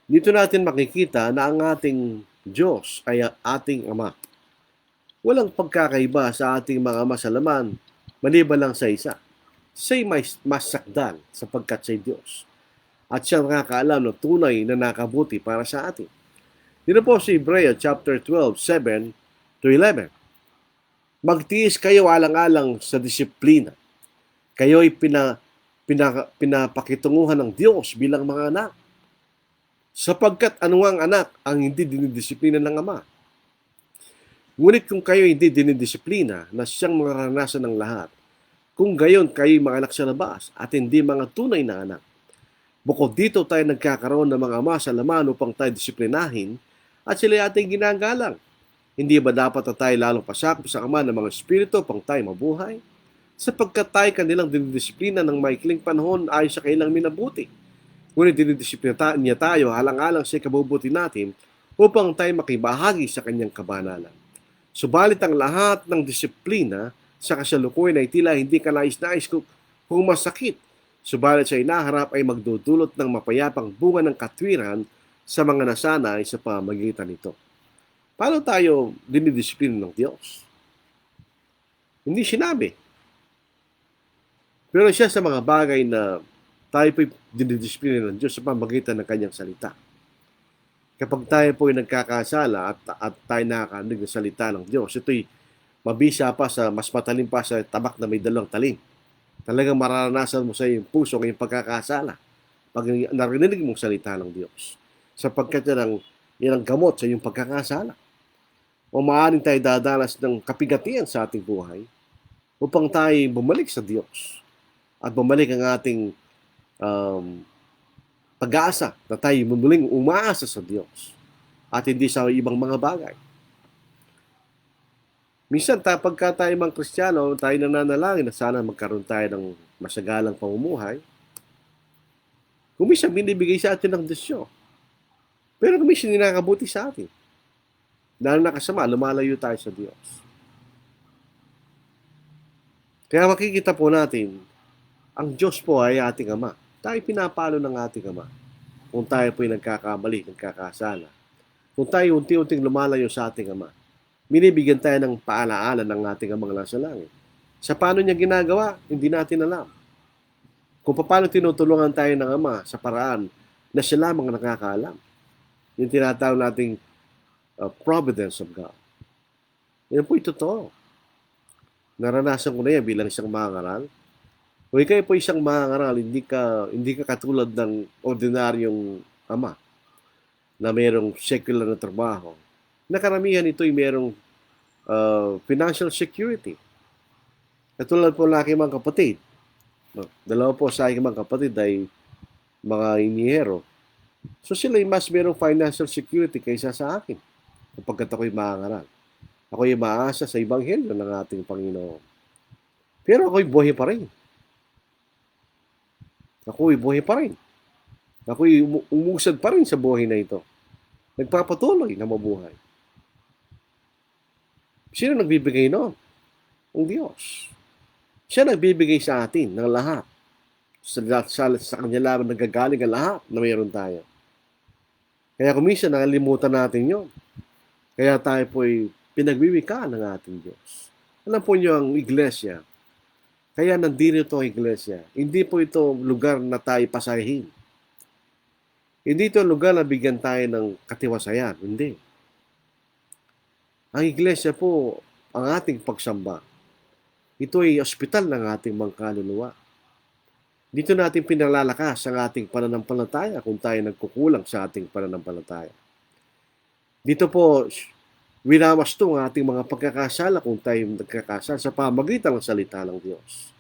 S2: dito natin makikita na ang ating Diyos ay ating Ama. Walang pagkakaiba sa ating mga ama sa laman, maliban lang sa isa. Siya'y mas sakdal sapagkat siya'y Diyos. At siya nakakaalam ng tunay na nakabuti para sa atin. Dito po sa Hebrew chapter 12, 7-11. Magtiis kayo alang-alang sa disiplina. Kayo'y pinapakitunguhan ng Diyos bilang mga anak. Sapagkat anuang anak ang hindi dinidisiplina ng Ama? Ngunit kung kayo hindi dinidisiplina na siyang maranasan ng lahat, kung gayon kayo'y mga anak sa labas at hindi mga tunay na anak. Bukod dito tayo nagkakaroon ng mga ama sa laman upang tayo disiplinahin at sila'y ating ginagalang. Hindi ba dapat na tayo lalong pasakop sa Ama ng mga espiritu upang tayo mabuhay? Sapagkat tayo kanilang dinidisiplina ng maikling panahon ayon sa kailang minabuti. Ngunit dinidisiplina niya tayo halang-alang sa kabubuti natin upang tayo makibahagi sa kanyang kabanalan. Subalit ang lahat ng disiplina sa kasalukuyan ay tila hindi kanais-nais kung masakit. Subalit sa inaharap ay magdudulot ng mapayapang bunga ng katwiran sa mga nasanay sa pamamagitan nito. Paano tayo dinidisiplina ng Diyos? Hindi sinabi. Pero siya sa mga bagay na tayo po'y dinidisiplina ng Diyos sa pamamagitan ng kanyang salita. Kapag tayo po'y nagkakasala at tayo nakakarinig ng salita ng Diyos, ito'y mabisa pa mas matalim pa sa tabak na may dalawang talim. Talagang mararanasan mo sa iyong puso ngayong pagkakasala pag narinig mong salita ng Diyos. Sapagkat yan ang gamot sa iyong pagkakasala. O maaaring tayo dadanas ng kapigatian sa ating buhay upang tayo bumalik sa Diyos at bumalik ang ating pag-aasa na tayo muling umaasa sa Diyos at hindi sa ibang mga bagay. Minsan, pagka tayo mga Kristiyano, tayo nananalangin na sana magkaroon tayo ng masagalang pamumuhay. Kung minsan, binibigay sa atin ng Diyos. Pero kung minsan, ninakabuti sa atin. Dahil nakasama, lumalayo tayo sa Diyos. Kaya makikita po natin, ang Diyos po ay ating Ama. Tayo pinapalo ng ating Ama. Kung tayo po'y nagkakamali, nagkakasala. Kung tayo unti-unting lumalayo sa ating Ama, binibigyan tayo ng paalaala ng ating Amang nasa langit. Sa paano niya ginagawa, hindi natin alam. Kung paano tinutulungan tayo ng Ama sa paraan na siya lamang nakakaalam. Yung tinatawag nating providence of God. Yan po'y totoo. Naranasan ko na yan bilang isang mangangaral. Kung ikaw po isang mangangaral, hindi ka katulad ng ordinaryong ama na mayroong secular na trabaho. Nakaramihan ito ay mayroong financial security. Katulad po ng aking mga kapatid. Dalawa po sa aking mga kapatid ay mga inihero. So sila ay mas mayroong financial security kaysa sa akin kapag ako'y mangangaral. Ako'y maasa sa Ebanghelyo ng ating Panginoon. Pero ako'y buhay pa rin. Ako'y buhay pa rin. Ako'y umusad pa rin sa buhay na ito. Nagpapatuloy na mabuhay. Sino nagbibigay noon? Ang Diyos. Siya nagbibigay sa atin ng lahat. Sa Kanya lamang nagagaling ang lahat na mayroon tayo. Kaya kuminsan nakalimutan natin yon. Kaya tayo po'y pinagbibigyan ng ating Diyos. Alam po niyo ang iglesia. Kaya nandito ang iglesia. Hindi po ito lugar na tayo pasahin. Hindi ito lugar na bigyan tayo ng katiwasayan. Hindi. Ang iglesia po, ang ating pagsamba, ito ay ospital ng ating mga kaluluwa. Dito natin pinalalakas ang ating pananampalataya kung tayo nagkukulang sa ating pananampalataya. Dito po, winawasto ang ating mga pagkakasala kung tayo nagkakasala sa pamagitan ng salita ng Diyos.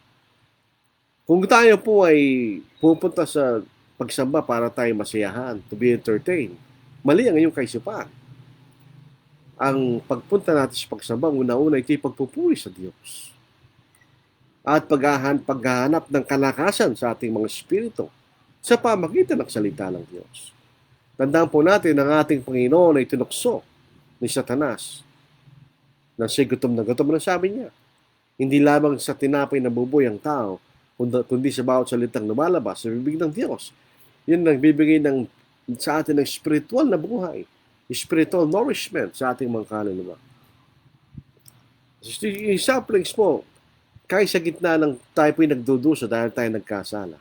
S2: Kung tayo po ay pupunta sa pagsamba para tayo masiyahan, to be entertained, mali ang iyong kaisipan. Ang pagpunta natin sa pagsamba, una-una ito'y pagpupuri sa Diyos. At paghahanap ng kalakasan sa ating mga espiritu sa pamagitan ng salita ng Diyos. Tandaan po natin ang ating Panginoon ay tinukso ni Satanas na siya gutom na sabi niya. Hindi lamang sa tinapay na buboy ang tao, kundi sa bawat salitang lumalabas sa bibig ng Diyos. Yun nagbibigay sa atin ng spiritual na buhay, spiritual nourishment sa ating mga kaluluwa. Yung samplings po, kahit sa gitna ng tayo po'y nagdudusa dahil tayo nagkasala.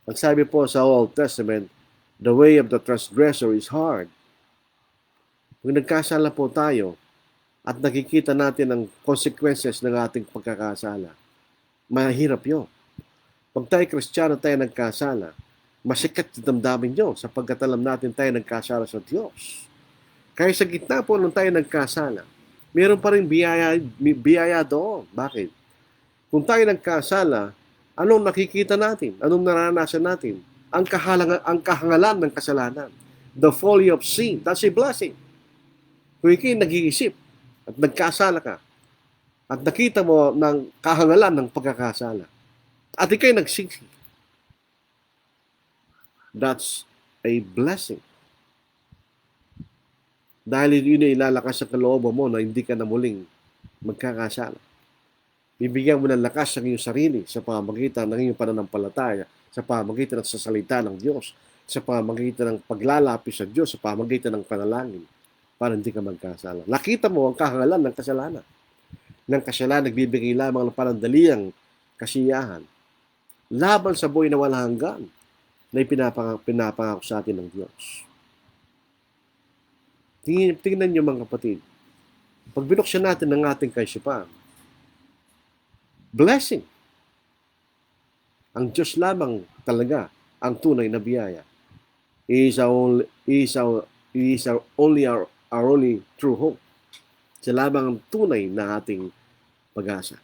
S2: Ang sabi po sa Old Testament, the way of the transgressor is hard. Kung nagkasala po tayo at nakikita natin ang consequences ng ating pagkakasala, mahirap yun. Pag tayo Kristiyano tayo nagkasala, masikat sa damdamin nyo sapagkat alam natin tayo nagkasala sa Diyos. Kaya sa gitna po nung tayo nagkasala, meron pa rin biyaya doon. Bakit? Kung tayo nagkasala, anong nakikita natin? Anong naranasan natin? Ang kahangalan ng kasalanan. The folly of sin. That's a blessing. Kung ikay nag-iisip at nagkasala ka, at nakita mo ng kahangalan ng pagkakasala, at ikay nagsisi, that's a blessing. Dahil yun ay ilalakas sa kalooban mo na hindi ka na muling magkakasala. Bibigyan mo ng lakas ang iyong sarili sa pamamagitan ng iyong pananampalataya, sa pamamagitan ng sasalita ng Diyos, sa pamamagitan ng paglalapis sa Diyos, sa pamamagitan ng panalangin, para hindi ka magkasala. Nakita mo ang kahangalan ng kasalanan. Ng kasalanan, nagbibigay lamang ng panandaliang kasiyahan. Laban sa buhay na walang hanggan na pinapangako sa atin ng Diyos. Tingnan niyo mga kapatid, pag binuksan natin ng ating kaisipan, blessing. Ang Diyos lamang talaga ang tunay na biyaya. He is our only true hope. Siya lamang ang tunay na ating pag-asa.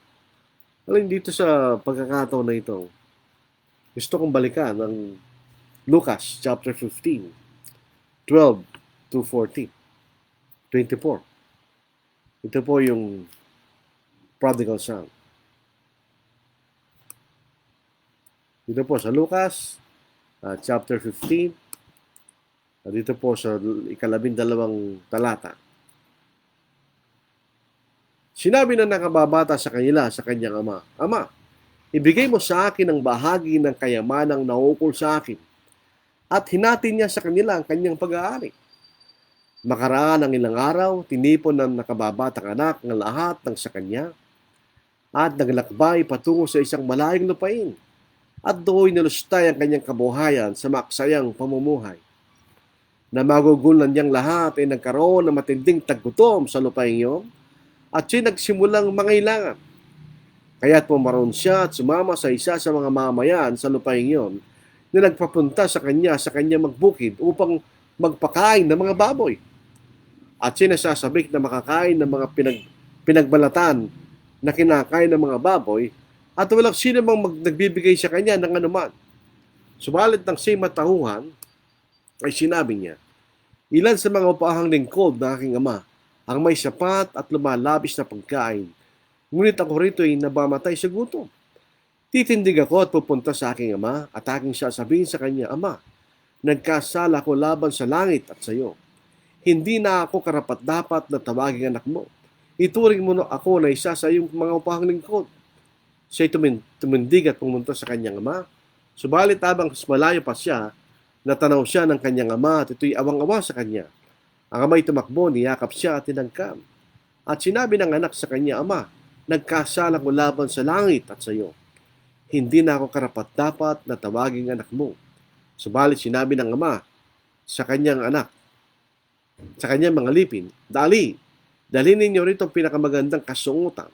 S2: Alam dito sa pagkakataon na ito, gusto kong balikan ang Lucas chapter 15, 12 to 14, 24. Ito po yung prodigal son. Dito po sa Lucas, chapter 15, dito po sa 12 talata. Sinabi na nakababata sa kanila sa kanyang ama, Ama, ibigay mo sa akin ang bahagi ng kayamanang naukol sa akin, at hinati niya sa kanila ang kanyang pag-aari. Makaraan ng ilang araw, tinipon ng nakababatang anak ng lahat ng sa kanya, at naglakbay patungo sa isang malayong lupain, at doon nilustay ang kanyang kabuhayan sa maksayang pamumuhay. Na magugulan niyang lahat ay nagkaroon ng matinding taggutom sa lupain iyon, at siya nagsimulang mangailangan. Kaya't pumaroon siya at sumama sa isa sa mga mamayan sa lupain iyon na nagpapunta sa kanya magbukid upang magpakain ng mga baboy. At siya nasasabik na makakain ng mga pinagbalatan na kinakain ng mga baboy, at walang sino mang nagbibigay sa kanya ng anuman. Subalit ng siya'y matauhan, ay sinabi niya, ilan sa mga upahang lingkod ng aking ama ang may sapat at lumalabis na pagkain, ngunit ako rito ay nabamatay sa gutom. Titindig ako at pupunta sa aking ama at aking sasabihin sa kanya, Ama, nagkasala ko laban sa langit at sa iyo. Hindi na ako karapat-dapat na tawaging anak mo. Ituring mo na ako na isa sa iyong mga upahang lingkod. Siya'y tumindig at pumunta sa kanyang ama. Subalit habang malayo pa siya, natanaw siya ng kanyang ama at ito'y awang-awa sa kanya. Ang ama'y tumakbo, niyakap siya at tinagkam. At sinabi ng anak sa kanya, Ama, nagkasala ko laban sa langit at sa iyo. Hindi na ako karapat-dapat na tawaging anak mo. Subalit sinabi ng ama sa kanyang anak, sa kanyang mga lipin, dalhin ninyo rito ang pinakamagandang kasungutan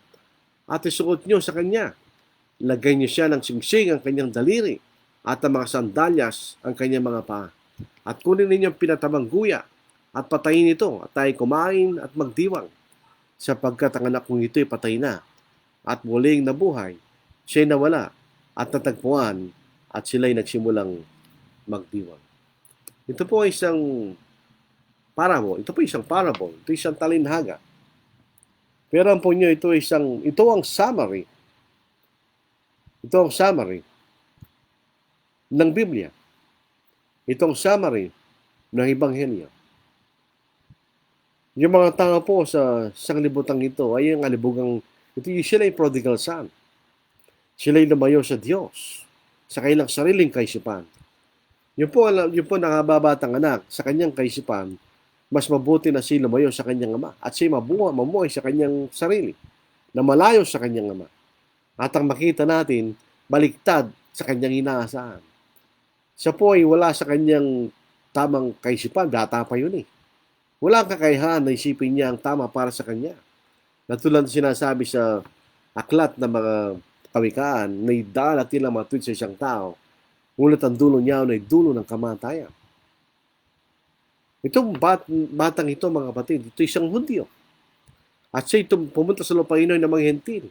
S2: at isuot nyo sa kanya. Lagay niyo siya ng singsing ang kanyang daliri at ang mga sandalyas ang kanyang mga paa. At kunin ninyo ang pinatabang guya at patayin ito at tayo kumain at magdiwang. Sapagkat ang anak kong ito'y patay na at muling nabuhay, siya'y nawala at natagpuan at sila'y nagsimulang magdiwang. Ito po ay isang parable. Ito po isang parable. Ito isang talinhaga. Pero ang po nyo, ito ang summary. Ito ang summary ng Biblia. Ito ang summary ng Ebanghelyo. Yung mga tao po sa sanglibutang ito ay yung sila ay prodigal son. Sila ay lumayo sa Diyos sa kanilang sariling kaisipan. Yung po nangababatang anak sa kanyang kaisipan, mas mabuti na siya lumayo sa kanyang ama at siya mamuhay sa kanyang sarili na malayo sa kanyang ama. At ang makita natin, baliktad sa kanyang inaasahan. Siya po ay wala sa kanyang tamang kaisipan, bata pa yun eh. Walang kakayahan na isipin niya ang tama para sa kanya. Natulad sinasabi sa aklat ng mga kawikaan, may daan at ilang matuwid sa isang tao, ngunit ang dulo niya ay dulo ng kamatayan. Itong batang ito, mga kapatid, ito isang Hudyo. At siya pumunta sa lupainoy ng mga hentil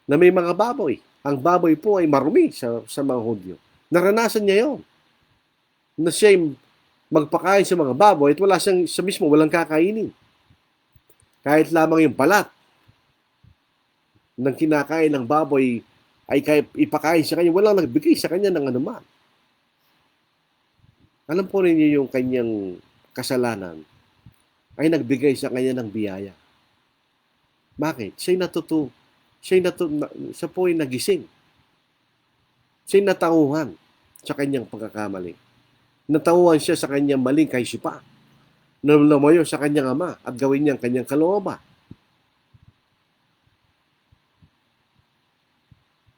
S2: na may mga baboy. Ang baboy po ay marumi sa mga Hudyo. Naranasan niya yon. Na siya magpakain sa mga baboy at wala siyang, sa mismo walang kakainin. Kahit lamang yung balat ng kinakain ng baboy ay ipakain sa kanya, walang nagbigay sa kanya ng anuman. Alam po ninyo yung kanyang kasalanan ay nagbigay sa kanya ng biyaya. Bakit? Siya po ay nagising. Siya'y natauhan sa kanyang pagkakamali. Natauhan siya sa kanyang maling kaisipan. Lumayo sa kanyang ama at gawin niyang kanyang kalooban.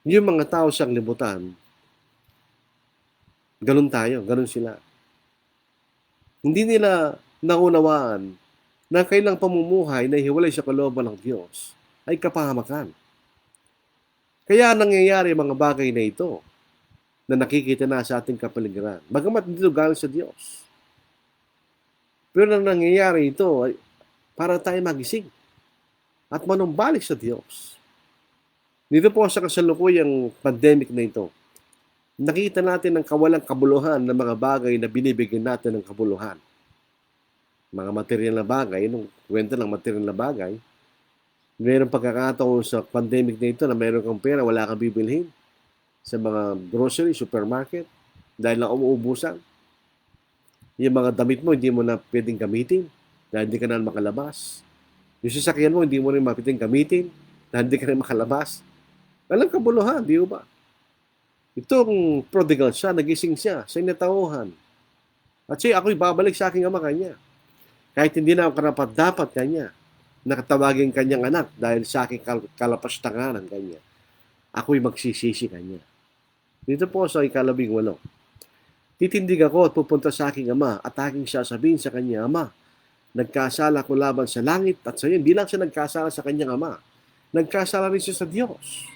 S2: Yung mga tao siyang libutan, ganun sila. Hindi nila naunawaan na kailang pamumuhay na hiwalay sa kalooban ng Diyos ay kapahamakan. Kaya nangyayari mga bagay na ito na nakikita na sa ating kapaligiran. Bagamat dito galing sa Diyos. Pero nang nangyayari ito ay para tayo magising at manumbalik sa Diyos. Dito po sa kasalukuyang pandemic na ito, nakita natin ang kawalang kabuluhan ng mga bagay na binibigyan natin ng kabuluhan. Mga material na bagay, nung kwento ng material na bagay, mayroong pagkakataon sa pandemic na ito na mayroon kang pera, wala kang bibilhin sa mga grocery, supermarket, dahil lang umuubusan. Yung mga damit mo, hindi mo na pwedeng gamitin dahil hindi ka na makalabas. Yung sasakyan mo, hindi mo rin pwedeng gamitin dahil hindi ka na makalabas. Walang kabuluhan, di ba? Itong prodigal siya, nagising siya, siya'y natauhan. At siya, ako'y babalik sa aking ama kanya. Kahit hindi na ako karapat-dapat kanya, nakatawagin kanyang anak dahil sa aking kalapastanganan kanya. Ako'y magsisisi kanya. Dito po sa 18. Titindig ako at pupunta sa aking ama at aking sasabihin sa kanya, Ama, nagkasala ko laban sa langit at sa iyo. Hindi lang siya nagkasala sa kanyang ama. Nagkasala rin siya sa Diyos.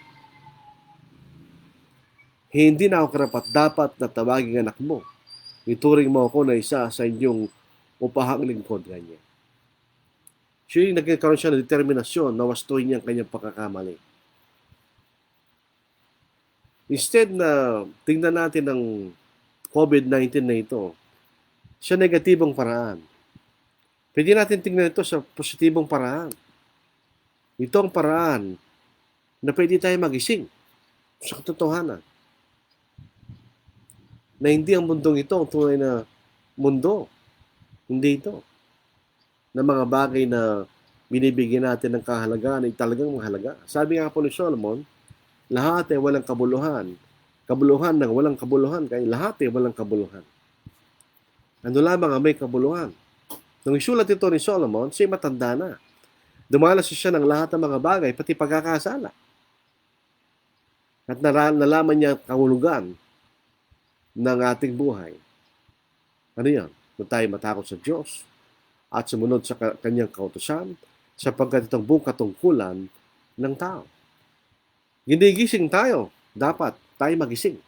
S2: Hindi na ako karapat-dapat na tawaging anak mo. Ituring mo ako na isa sa inyong upahang lingkod. Ganyan. Siya nagkakaroon siya ng determinasyon na wastuhin niya ang kanyang pagkakamali. Instead na tingnan natin ang COVID-19 na ito sa negatibong paraan, pwede natin tingnan ito sa positibong paraan. Ito ang paraan na pwede tayo magising sa katotohanan na hindi ang mundong ito ang tunay na mundo. Hindi ito. Na mga bagay na binibigyan natin ng kahalagaan ay talagang mahalaga. Sabi nga po ni Solomon, lahat ay walang kabuluhan. Kabuluhan ng walang kabuluhan. Kaya lahat ay walang kabuluhan. Ano lamang ang may kabuluhan? Nung isulat ito ni Solomon, siya matanda na. Dumanas siya ng lahat ng mga bagay, pati pagkakasala. At nalaman niya ang kahulugan ng ating buhay. Ano yan? Kung tayo matakot sa Diyos at sumunod sa kanyang kautusan, sapagkat itong buong katungkulan ng tao. Ginigising tayo. Dapat tayo magising.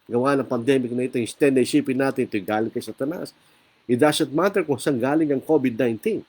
S2: Gawa ng pandemic na ito, instead na isipin natin ito galing kay Satanas. It doesn't matter kung saan galing ang COVID-19.